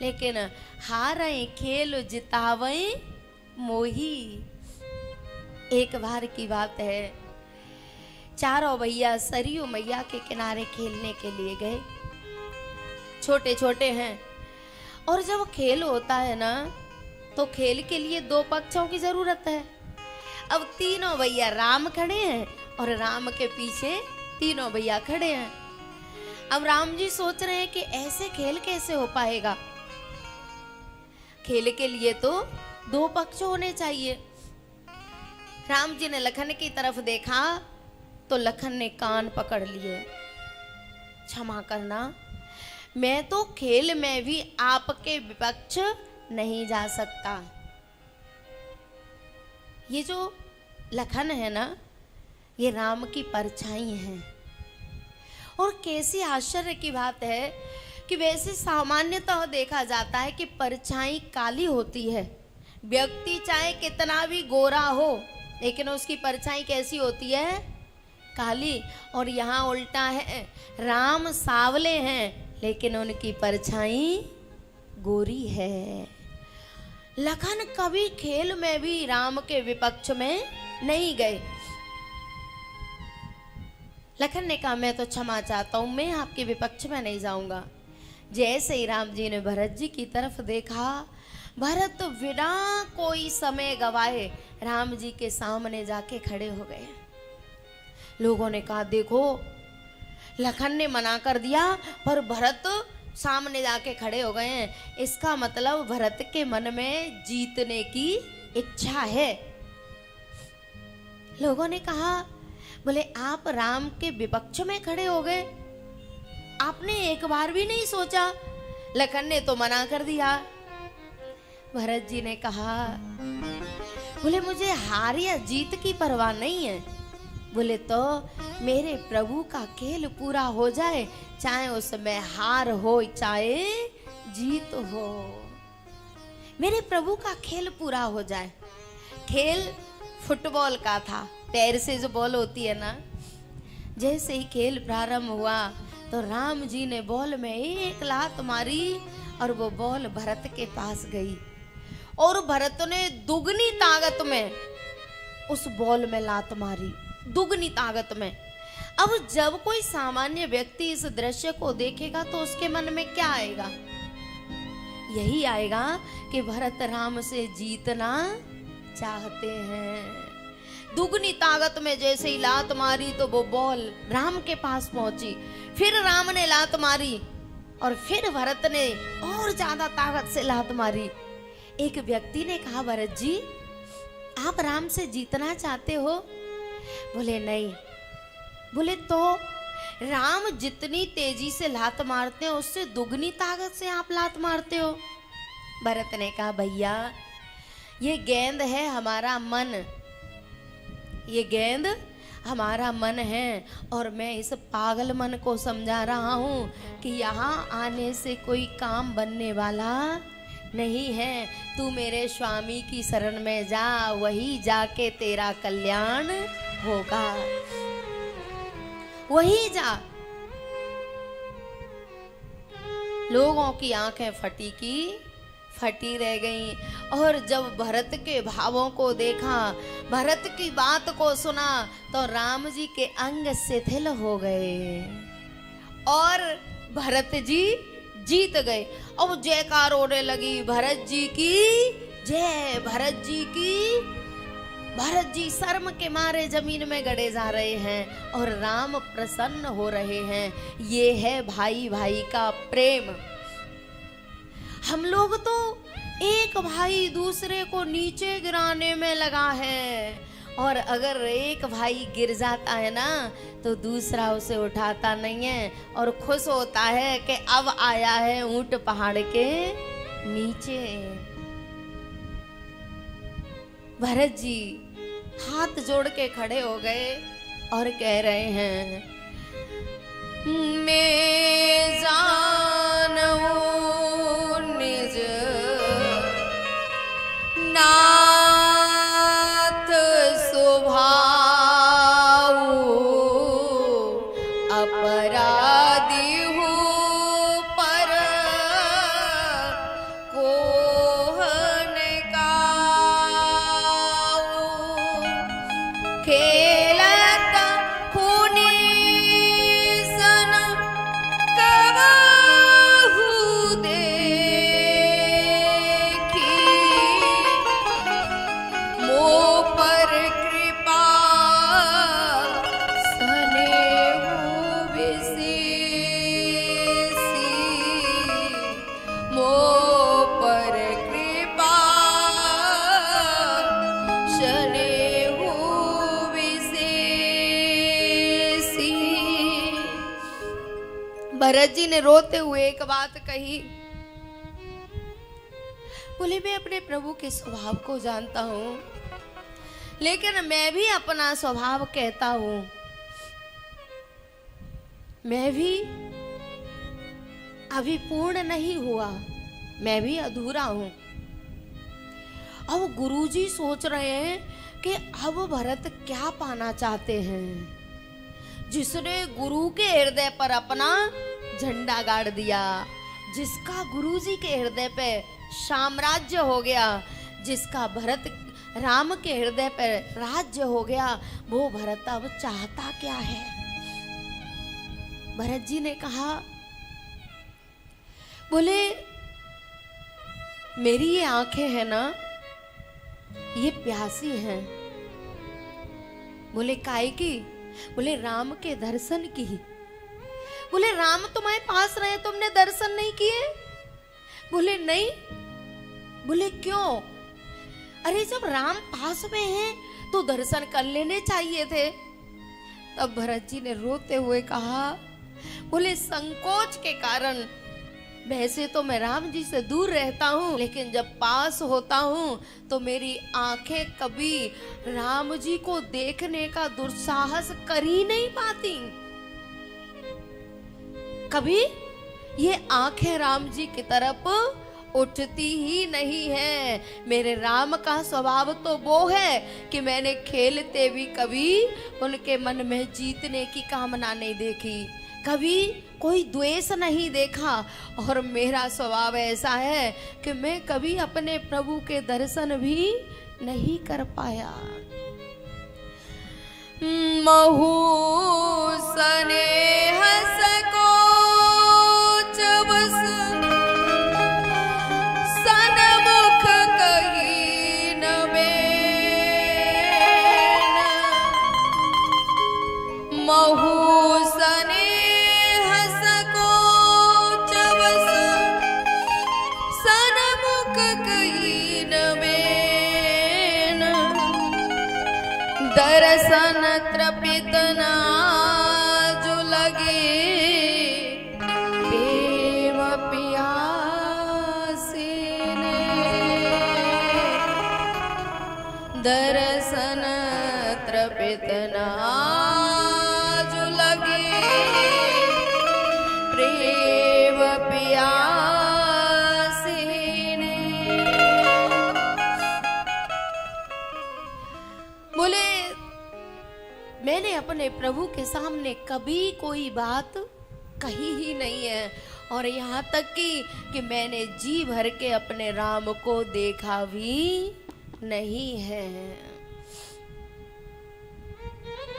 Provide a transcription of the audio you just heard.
लेकिन हारे खेल जितावे मोही। एक बार की बात है, चारों भैया सरयू मैया के किनारे खेलने के लिए गए। छोटे छोटे हैं, और जब खेल होता है ना तो खेल के लिए दो पक्षों की जरूरत है। अब तीनों भैया राम खड़े हैं और राम के पीछे तीनों भैया खड़े हैं। अब राम जी सोच रहे हैं कि ऐसे खेल कैसे हो पाएगा, खेल के लिए तो दो पक्ष होने चाहिए। राम जी ने लखन की तरफ देखा तो लखन ने कान पकड़ लिए। क्षमा करना, मैं तो खेल में भी आपके विपक्ष नहीं जा सकता। ये जो लखन है ना, ये राम की परछाई है। और कैसी आश्चर्य की बात है कि वैसे सामान्यतः देखा जाता है कि परछाई काली होती है। व्यक्ति चाहे कितना भी गोरा हो, लेकिन उसकी परछाई कैसी होती है? काली। और यहाँ उल्टा है, राम सावले हैं लेकिन उनकी परछाई गोरी है। लखन कभी खेल में भी राम के विपक्ष में नहीं गए। लखन ने कहा, मैं तो क्षमा चाहता हूं, मैं आपके विपक्ष में नहीं जाऊंगा। जैसे ही राम जी ने भरत जी की तरफ देखा, भरत बिना कोई समय गवाए राम जी के सामने जाके खड़े हो गए। लोगों ने कहा, देखो लखन ने मना कर दिया पर भरत सामने जाके खड़े हो गए हैं, इसका मतलब भरत के मन में जीतने की इच्छा है। लोगों ने कहा, बोले आप राम के विपक्ष में खड़े हो गए, आपने एक बार भी नहीं सोचा, लखन ने तो मना कर दिया। भरत जी ने कहा, बोले मुझे हार या जीत की परवाह नहीं है, बोले तो मेरे प्रभु का खेल पूरा हो जाए, चाहे उसमें हार हो चाहे जीत हो, मेरे प्रभु का खेल पूरा हो जाए। खेल फुटबॉल का था, पैर से जो बॉल होती है ना, जैसे ही खेल प्रारंभ हुआ तो राम जी ने बॉल में एक लात मारी और वो बॉल भरत के पास गई और भरत ने दुगनी ताकत में उस बॉल में लात मारी, दुगनी ताकत में। अब जब कोई सामान्य व्यक्ति इस दृश्य को देखेगा तो उसके मन में क्या आएगा? यही आएगा कि भरत राम से जीतना चाहते हैं। दुगनी ताकत में जैसे ही लात मारी तो वो बॉल राम के पास पहुंची, फिर राम ने लात मारी और फिर भरत ने और ज्यादा ताकत से लात मारी। एक व्यक्ति ने कहा, भरत जी आप राम से जीतना चाहते हो? बोले नहीं। बोले तो राम जितनी तेजी से लात मारते हैं उससे दुगनी ताकत से आप लात मारते हो। भरत ने कहा, भैया ये गेंद है हमारा मन, ये गेंद हमारा मन है और मैं इस पागल मन को समझा रहा हूँ कि यहाँ आने से कोई काम बनने वाला नहीं है। तू मेरे स्वामी की शरण में जा, वही जाके तेरा कल्याण होगा, वही जा। लोगों की आंखें फटी रह गईं और जब भरत के भावों को देखा, भरत की बात को सुना तो राम जी के अंग शिथिल हो गए और भरत जी जीत गए। अब जयकार होने लगी, भरत जी की जय, भरत जी की। भरत जी शर्म के मारे जमीन में गड़े जा रहे हैं और राम प्रसन्न हो रहे हैं। ये है भाई भाई का प्रेम। हम लोग तो एक भाई दूसरे को नीचे गिराने में लगा है, और अगर एक भाई गिर जाता है ना तो दूसरा उसे उठाता नहीं है और खुश होता है कि अब आया है ऊंट पहाड़ के नीचे। भरत जी हाथ जोड़ के खड़े हो गए और कह रहे हैं, मैं जानू निज नाथ स्वभाव, अपराधी हूँ पर भरत जी ने रोते हुए एक बात कही, बोले मैं अपने प्रभु के स्वभाव को जानता हूं, लेकिन मैं भी अपना स्वभाव कहता हूं, मैं भी अभी पूर्ण नहीं हुआ, मैं भी अधूरा हूं। अब गुरुजी सोच रहे हैं कि अब भरत क्या पाना चाहते हैं, जिसने गुरु के हृदय पर अपना झंडा गाड़ दिया, जिसका गुरुजी के हृदय पे साम्राज्य हो गया, जिसका भरत राम के हृदय पर राज्य हो गया, वो भरत अब चाहता क्या है। भरत जी ने कहा, बोले मेरी ये आंखें हैं ना, ये प्यासी हैं। बोले काहे की? बोले राम के दर्शन की। बोले राम तुम्हारे पास रहे, तुमने दर्शन नहीं किए? बोले नहीं। बोले क्यों? अरे जब राम पास में हैं तो दर्शन कर लेने चाहिए थे। तब भरत जी ने रोते हुए कहा, बोले संकोच के कारण, वैसे तो मैं राम जी से दूर रहता हूँ, लेकिन जब पास होता हूँ तो मेरी आंखें कभी राम जी को देखने का दुस्साहस कर ही नहीं पाती। कभी ये आंखें राम जी की तरफ उठती ही नहीं है। मेरे राम का स्वभाव तो वो है कि मैंने खेलते भी कभी उनके मन में जीतने की कामना नहीं देखी, कभी कोई द्वेष नहीं देखा। और मेरा स्वभाव ऐसा है कि मैं कभी अपने प्रभु के दर्शन भी नहीं कर पाया। महू स्नेह सकोच बस सनमुख कही न बेन। महू दर्शन तृपित नाजु लगे, प्रेम पियासी ने। दर्शन तृपित नाजु लगे, प्रेम पियासी ने। बोले मैंने अपने प्रभु के सामने कभी कोई बात कही ही नहीं है, और यहाँ तक कि मैंने जी भर के अपने राम को देखा भी नहीं है।